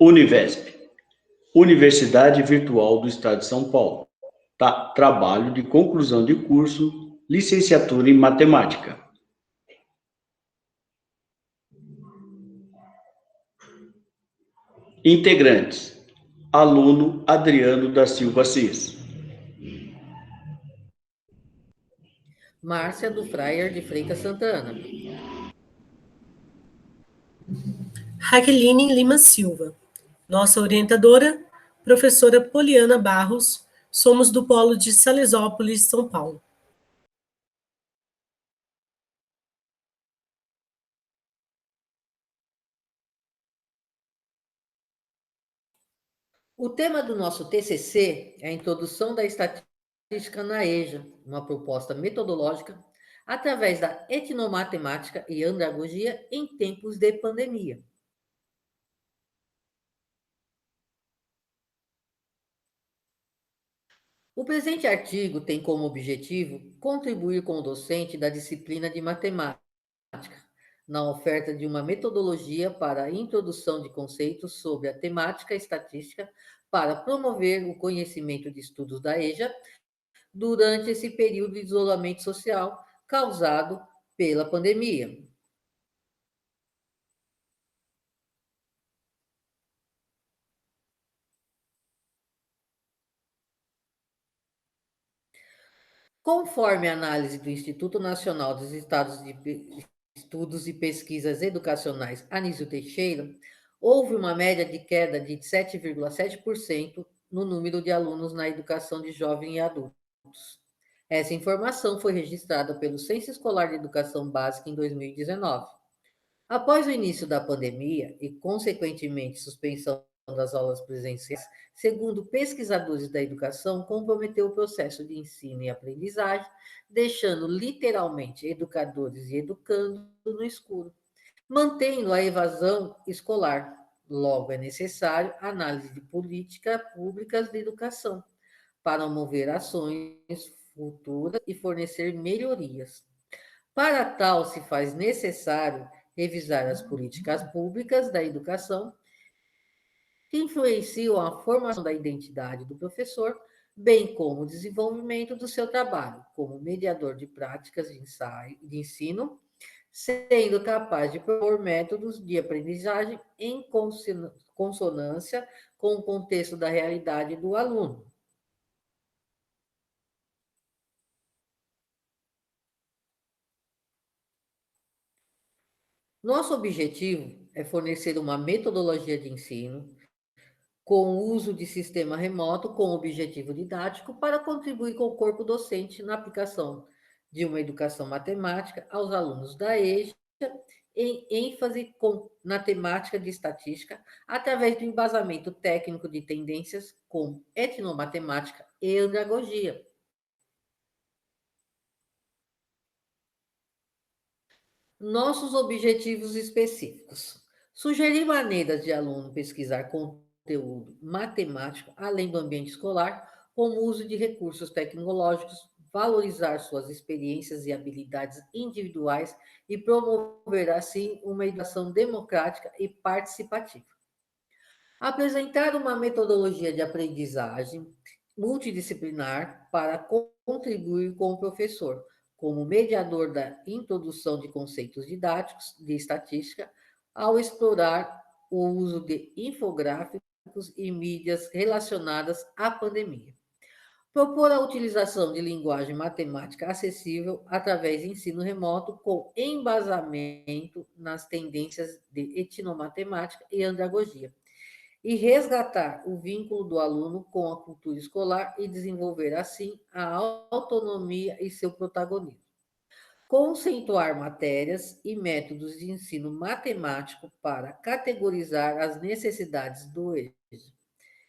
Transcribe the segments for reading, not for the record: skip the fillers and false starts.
Univesp, Universidade Virtual do Estado de São Paulo. Trabalho de conclusão de curso, licenciatura em matemática. Integrantes: aluno Adriano da Silva Cis. Márcia do Fraier de Freitas Santana. Raqueline Lima Silva. Nossa orientadora, professora Poliana Barros. Somos do Polo de Salesópolis, São Paulo. O tema do nosso TCC é a introdução da estatística na EJA, uma proposta metodológica através da etnomatemática e andragogia em tempos de pandemia. O presente artigo tem como objetivo contribuir com o docente da disciplina de matemática, na oferta de uma metodologia para a introdução de conceitos sobre a temática estatística para promover o conhecimento de estudos da EJA durante esse período de isolamento social causado pela pandemia. Conforme a análise do Instituto Nacional dos Estudos e Pesquisas Educacionais Anísio Teixeira, houve uma média de queda de 7,7% no número de alunos na educação de jovens e adultos. Essa informação foi registrada pelo Censo Escolar de Educação Básica em 2019. Após o início da pandemia e, consequentemente, suspensão das aulas presenciais, segundo pesquisadores da educação, comprometeu o processo de ensino e aprendizagem, deixando literalmente educadores e educandos no escuro, mantendo a evasão escolar. Logo, é necessário análise de políticas públicas de educação para mover ações futuras e fornecer melhorias. Para tal, se faz necessário revisar as políticas públicas da educação que influenciam a formação da identidade do professor, bem como o desenvolvimento do seu trabalho como mediador de práticas de ensino, sendo capaz de propor métodos de aprendizagem em consonância com o contexto da realidade do aluno. Nosso objetivo é fornecer uma metodologia de ensino com o uso de sistema remoto com objetivo didático para contribuir com o corpo docente na aplicação de uma educação matemática aos alunos da EJA, em ênfase na temática de estatística, através do embasamento técnico de tendências como etnomatemática e andragogia. Nossos objetivos específicos. Sugerir maneiras de aluno pesquisar conteúdo matemático além do ambiente escolar, com o uso de recursos tecnológicos, valorizar suas experiências e habilidades individuais e promover, assim, uma educação democrática e participativa. Apresentar uma metodologia de aprendizagem multidisciplinar para contribuir com o professor, como mediador da introdução de conceitos didáticos de estatística, ao explorar o uso de infográficos e mídias relacionadas à pandemia. Propor a utilização de linguagem matemática acessível através de ensino remoto com embasamento nas tendências de etnomatemática e andragogia e resgatar o vínculo do aluno com a cultura escolar e desenvolver, assim, a autonomia e seu protagonismo. Conceituar matérias e métodos de ensino matemático para categorizar as necessidades do EJA,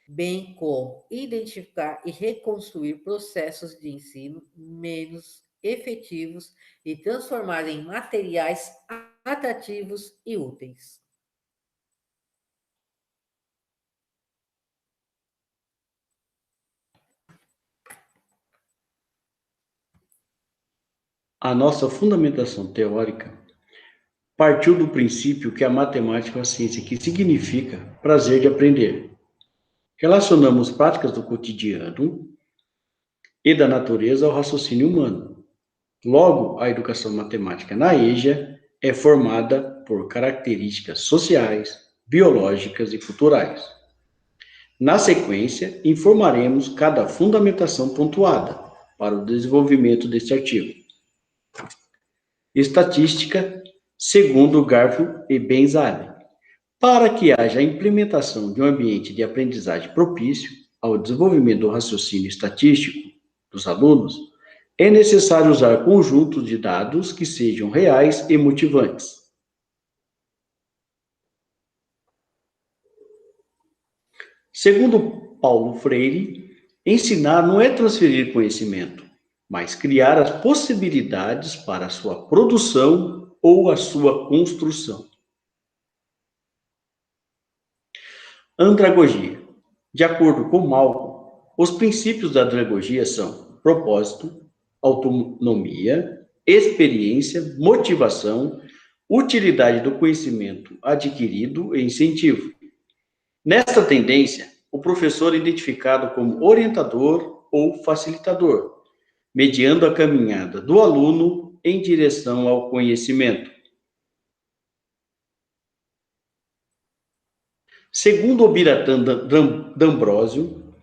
bem como identificar e reconstruir processos de ensino menos efetivos e transformar em materiais atrativos e úteis. A nossa fundamentação teórica partiu do princípio que a matemática é uma ciência que significa prazer de aprender. Relacionamos práticas do cotidiano e da natureza ao raciocínio humano. Logo, a educação matemática na EJA é formada por características sociais, biológicas e culturais. Na sequência, informaremos cada fundamentação pontuada para o desenvolvimento deste artigo. Estatística, segundo Garfield e Benzali. Para que haja a implementação de um ambiente de aprendizagem propício ao desenvolvimento do raciocínio estatístico dos alunos, é necessário usar conjuntos de dados que sejam reais e motivantes. Segundo Paulo Freire, ensinar não é transferir conhecimento, mas criar as possibilidades para a sua produção ou a sua construção. Andragogia. De acordo com Malcolm, os princípios da andragogia são propósito, autonomia, experiência, motivação, utilidade do conhecimento adquirido e incentivo. Nesta tendência, o professor é identificado como orientador ou facilitador, mediando a caminhada do aluno em direção ao conhecimento. Segundo o Biratã D'Ambrosio,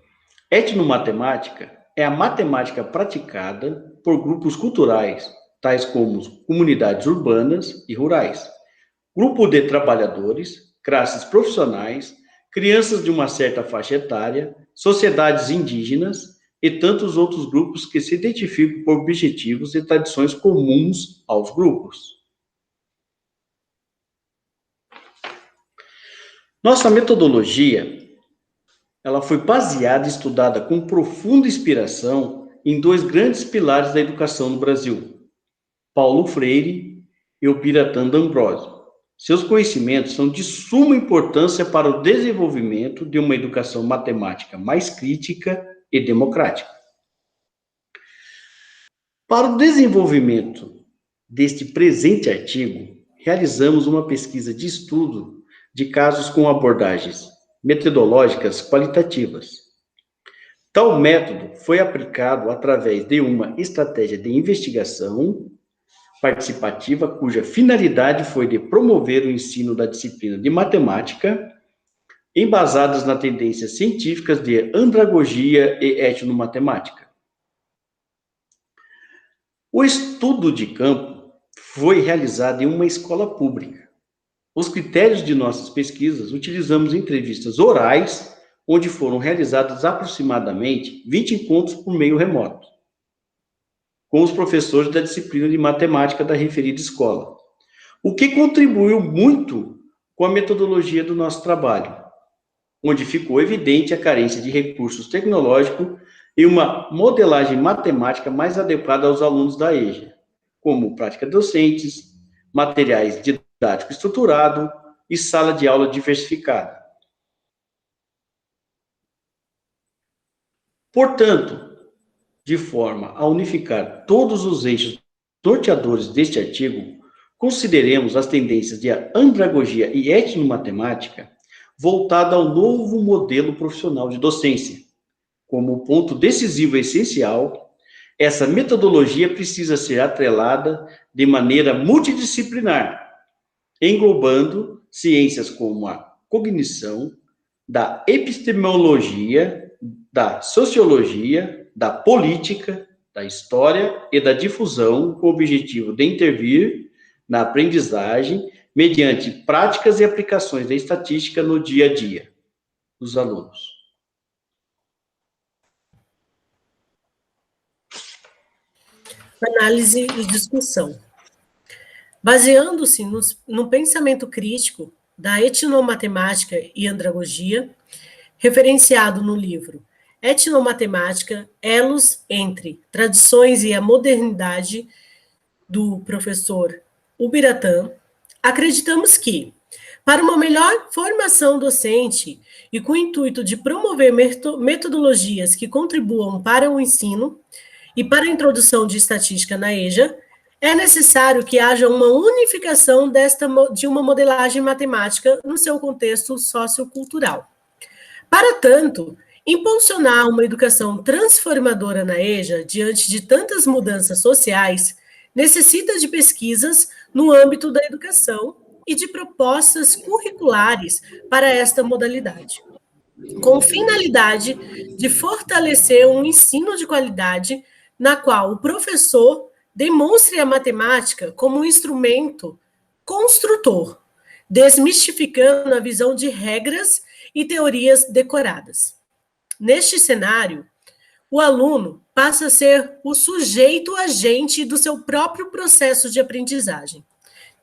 etnomatemática é a matemática praticada por grupos culturais, tais como comunidades urbanas e rurais, grupo de trabalhadores, classes profissionais, crianças de uma certa faixa etária, sociedades indígenas e tantos outros grupos que se identificam por objetivos e tradições comuns aos grupos. Nossa metodologia, ela foi baseada e estudada com profunda inspiração em dois grandes pilares da educação no Brasil, Paulo Freire e o Biratã D'Ambrosio. Seus conhecimentos são de suma importância para o desenvolvimento de uma educação matemática mais crítica e democrática. Para o desenvolvimento deste presente artigo, realizamos uma pesquisa de estudo de casos com abordagens metodológicas qualitativas. Tal método foi aplicado através de uma estratégia de investigação participativa, cuja finalidade foi de promover o ensino da disciplina de matemática, embasadas nas tendências científicas de andragogia e etnomatemática. O estudo de campo foi realizado em uma escola pública. Os critérios de nossas pesquisas utilizamos entrevistas orais, onde foram realizadas aproximadamente 20 encontros por meio remoto, com os professores da disciplina de matemática da referida escola, o que contribuiu muito com a metodologia do nosso trabalho, onde ficou evidente a carência de recursos tecnológicos e uma modelagem matemática mais adequada aos alunos da EJA, como práticas docentes, materiais didático estruturado e sala de aula diversificada. Portanto, de forma a unificar todos os eixos norteadores deste artigo, consideremos as tendências de andragogia e etnomatemática voltada ao novo modelo profissional de docência. Como ponto decisivo e essencial, essa metodologia precisa ser atrelada de maneira multidisciplinar, englobando ciências como a cognição, da epistemologia, da sociologia, da política, da história e da difusão, com o objetivo de intervir na aprendizagem mediante práticas e aplicações da estatística no dia a dia dos alunos. Análise e discussão. Baseando-se no pensamento crítico da etnomatemática e andragogia, referenciado no livro Etnomatemática, Elos entre Tradições e a Modernidade, do professor Ubiratã, acreditamos que, para uma melhor formação docente e com o intuito de promover metodologias que contribuam para o ensino e para a introdução de estatística na EJA, é necessário que haja uma unificação de uma modelagem matemática no seu contexto sociocultural. Para tanto, impulsionar uma educação transformadora na EJA, diante de tantas mudanças sociais, necessita de pesquisas no âmbito da educação e de propostas curriculares para esta modalidade, com finalidade de fortalecer um ensino de qualidade, na qual o professor demonstre a matemática como um instrumento construtor, desmistificando a visão de regras e teorias decoradas. Neste cenário, o aluno passa a ser o sujeito agente do seu próprio processo de aprendizagem,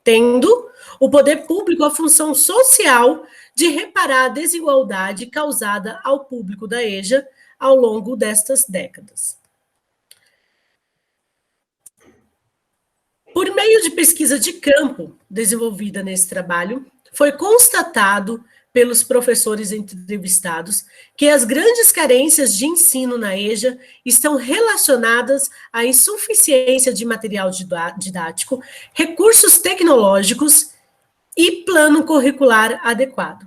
tendo o poder público a função social de reparar a desigualdade causada ao público da EJA ao longo destas décadas. Por meio de pesquisa de campo desenvolvida nesse trabalho, foi constatado pelos professores entrevistados que as grandes carências de ensino na EJA estão relacionadas à insuficiência de material didático, recursos tecnológicos e plano curricular adequado,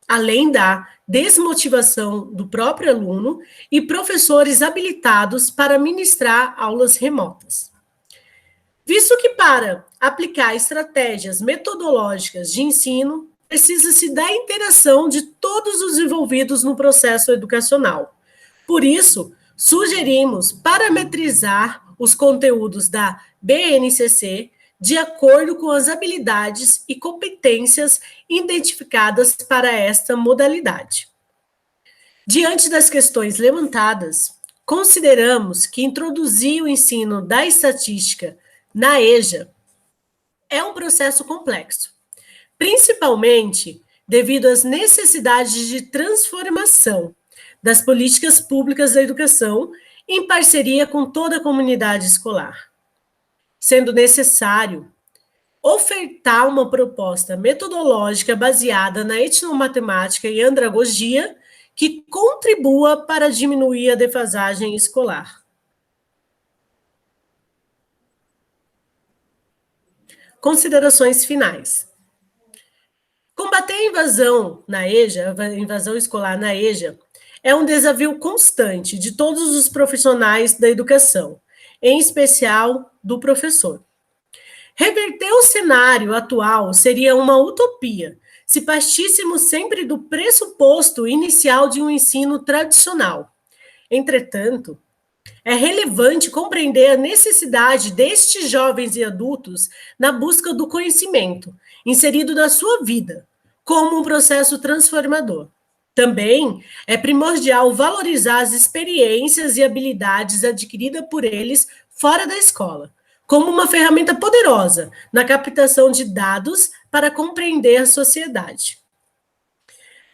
além da desmotivação do próprio aluno e professores habilitados para ministrar aulas remotas. Visto que para aplicar estratégias metodológicas de ensino, precisa-se da interação de todos os envolvidos no processo educacional. Por isso, sugerimos parametrizar os conteúdos da BNCC de acordo com as habilidades e competências identificadas para esta modalidade. Diante das questões levantadas, consideramos que introduzir o ensino da estatística na EJA é um processo complexo, principalmente devido às necessidades de transformação das políticas públicas da educação em parceria com toda a comunidade escolar, sendo necessário ofertar uma proposta metodológica baseada na etnomatemática e andragogia que contribua para diminuir a defasagem escolar. Considerações finais. Combater a invasão na EJA, a invasão escolar na EJA, é um desafio constante de todos os profissionais da educação, em especial do professor. Reverter o cenário atual seria uma utopia, se partíssemos sempre do pressuposto inicial de um ensino tradicional. Entretanto, é relevante compreender a necessidade destes jovens e adultos na busca do conhecimento, inserido na sua vida, como um processo transformador. Também é primordial valorizar as experiências e habilidades adquiridas por eles fora da escola, como uma ferramenta poderosa na captação de dados para compreender a sociedade.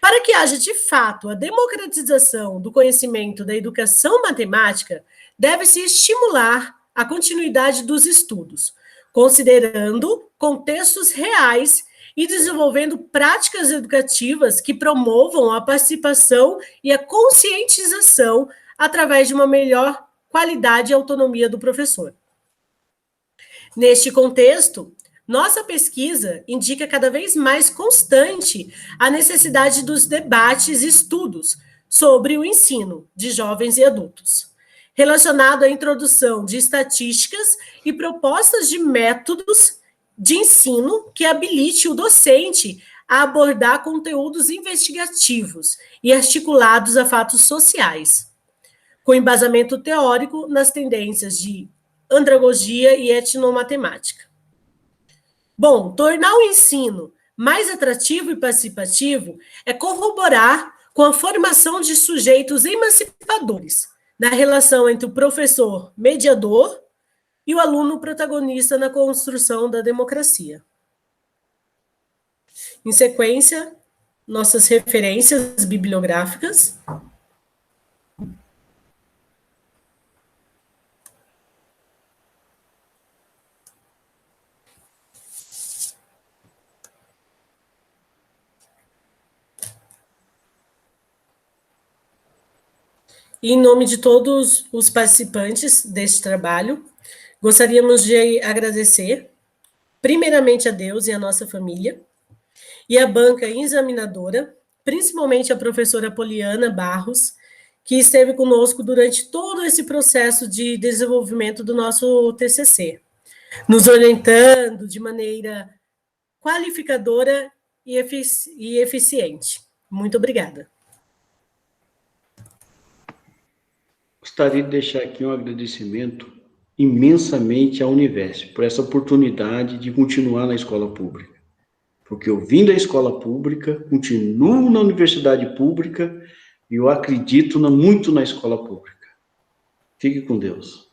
Para que haja, de fato, a democratização do conhecimento da educação matemática, deve-se estimular a continuidade dos estudos, considerando contextos reais e desenvolvendo práticas educativas que promovam a participação e a conscientização através de uma melhor qualidade e autonomia do professor. Neste contexto, nossa pesquisa indica cada vez mais constante a necessidade dos debates e estudos sobre o ensino de jovens e adultos, relacionado à introdução de estatísticas e propostas de métodos de ensino que habilite o docente a abordar conteúdos investigativos e articulados a fatos sociais, com embasamento teórico nas tendências de andragogia e etnomatemática. Bom, tornar o ensino mais atrativo e participativo é corroborar com a formação de sujeitos emancipadores na relação entre o professor mediador e o aluno protagonista na construção da democracia. Em sequência, nossas referências bibliográficas. E, em nome de todos os participantes deste trabalho, Gostaríamos de agradecer, primeiramente a Deus e a nossa família, e a banca examinadora, principalmente a professora Poliana Barros, que esteve conosco durante todo esse processo de desenvolvimento do nosso TCC, nos orientando de maneira qualificadora e eficiente. Muito obrigada. Gostaria de deixar aqui um agradecimento imensamente à Univesp por essa oportunidade de continuar na escola pública. Porque eu vim da escola pública, continuo na universidade pública e eu acredito muito na escola pública. Fique com Deus.